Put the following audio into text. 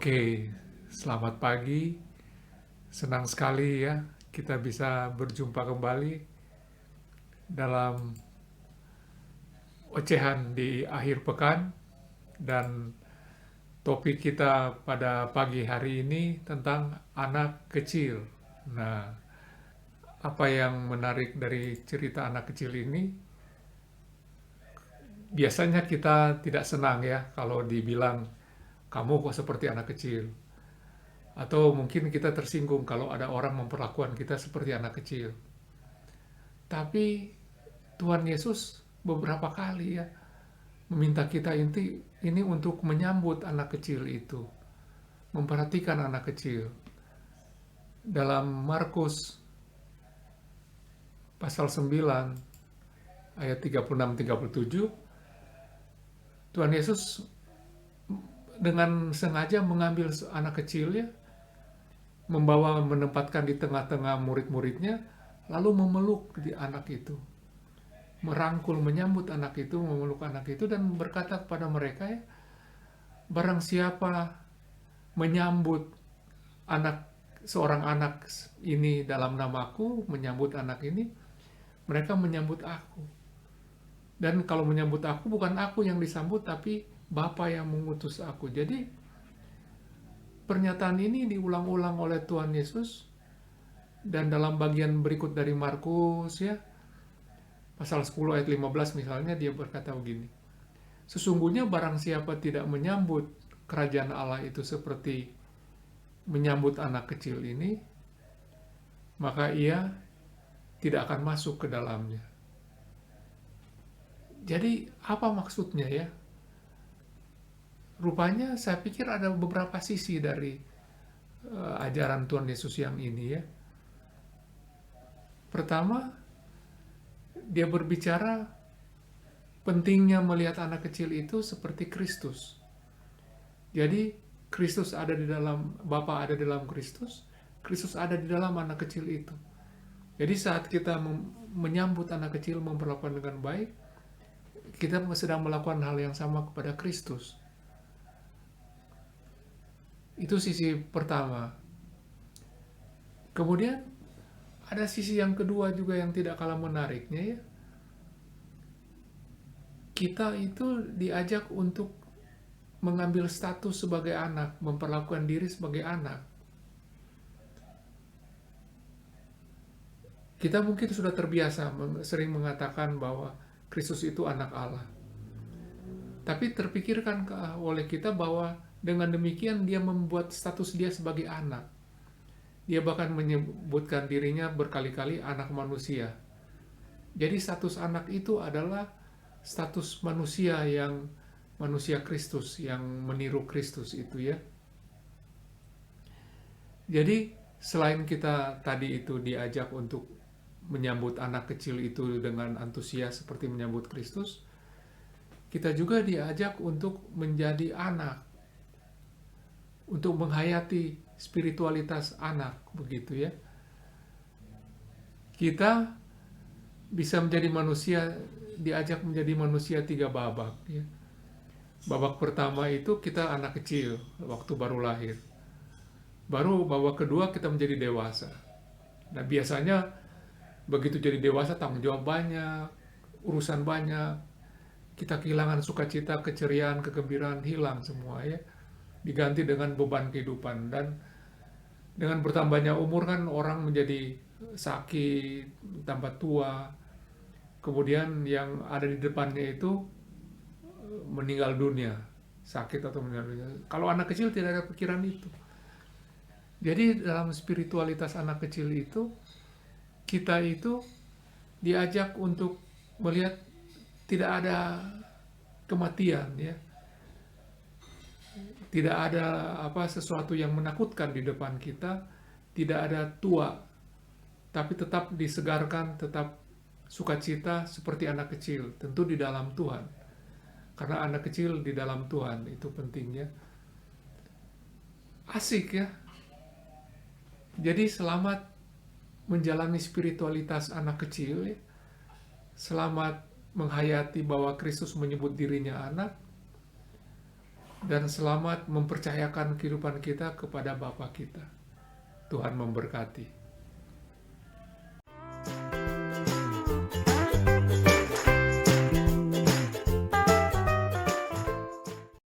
Oke, selamat pagi. Senang sekali ya kita bisa berjumpa kembali dalam ocehan di akhir pekan dan topik kita pada pagi hari ini tentang anak kecil. Nah, apa yang menarik dari cerita anak kecil ini? Biasanya kita tidak senang ya kalau dibilang kamu kok seperti anak kecil. Atau mungkin kita tersinggung kalau ada orang memperlakukan kita seperti anak kecil. Tapi Tuhan Yesus beberapa kali ya meminta kita ini untuk menyambut anak kecil itu, memperhatikan anak kecil. Dalam Markus pasal 9 ayat 36-37, Tuhan Yesus dengan sengaja mengambil anak kecil ya, menempatkan di tengah-tengah murid-muridnya, lalu memeluk di anak itu, merangkul, menyambut anak itu, memeluk anak itu, dan berkata kepada mereka ya, barang siapa menyambut seorang anak ini dalam namaku, menyambut anak ini, mereka menyambut aku. Dan kalau menyambut aku, bukan aku yang disambut, tapi Bapa yang mengutus aku. Jadi pernyataan ini diulang-ulang oleh Tuhan Yesus, dan dalam bagian berikut dari Markus ya, pasal 10 ayat 15 misalnya, dia berkata begini, sesungguhnya barang siapa tidak menyambut kerajaan Allah itu seperti menyambut anak kecil ini, maka ia tidak akan masuk ke dalamnya. Jadi apa maksudnya ya? Rupanya saya pikir ada beberapa sisi dari ajaran Tuhan Yesus yang ini ya. Pertama, dia berbicara pentingnya melihat anak kecil itu seperti Kristus. Jadi Kristus ada di dalam, Bapa ada di dalam Kristus, Kristus ada di dalam anak kecil itu. Jadi saat kita menyambut anak kecil, memperlakukan dengan baik, kita sedang melakukan hal yang sama kepada Kristus. Itu sisi pertama. Kemudian ada sisi yang kedua juga yang tidak kalah menariknya ya. Kita itu diajak untuk mengambil status sebagai anak, memperlakukan diri sebagai anak. Kita mungkin sudah terbiasa sering mengatakan bahwa Kristus itu anak Allah. Tapi terpikirkan oleh kita bahwa dengan demikian dia membuat status dia sebagai anak. Dia bahkan menyebutkan dirinya berkali-kali anak manusia. Jadi status anak itu adalah status manusia yang manusia Kristus, yang meniru Kristus itu ya. Jadi selain kita tadi itu diajak untuk menyambut anak kecil itu dengan antusias seperti menyambut Kristus, kita juga diajak untuk menjadi anak, untuk menghayati spiritualitas anak, begitu ya. Kita bisa menjadi manusia, diajak menjadi manusia 3 babak ya. Babak pertama itu kita anak kecil, waktu baru lahir. Baru babak kedua kita menjadi dewasa. Nah biasanya begitu jadi dewasa tanggung jawab banyak, urusan banyak, kita kehilangan sukacita, keceriaan, kegembiraan hilang semua ya, diganti dengan beban kehidupan. Dan dengan bertambahnya umur kan orang menjadi sakit, tambah tua, kemudian yang ada di depannya itu meninggal dunia, sakit atau meninggal dunia. Kalau anak kecil tidak ada pikiran itu. Jadi dalam spiritualitas anak kecil itu, kita itu diajak untuk melihat tidak ada kematian ya. Tidak ada sesuatu yang menakutkan di depan kita, tidak ada tua, tapi tetap disegarkan, tetap sukacita seperti anak kecil, tentu di dalam Tuhan. Karena anak kecil di dalam Tuhan itu pentingnya. Asik ya. Jadi selamat menjalani spiritualitas anak kecil ya. Selamat menghayati bahwa Kristus menyebut dirinya anak. dan selamat mempercayakan kehidupan kita kepada Bapa kita. Tuhan memberkati.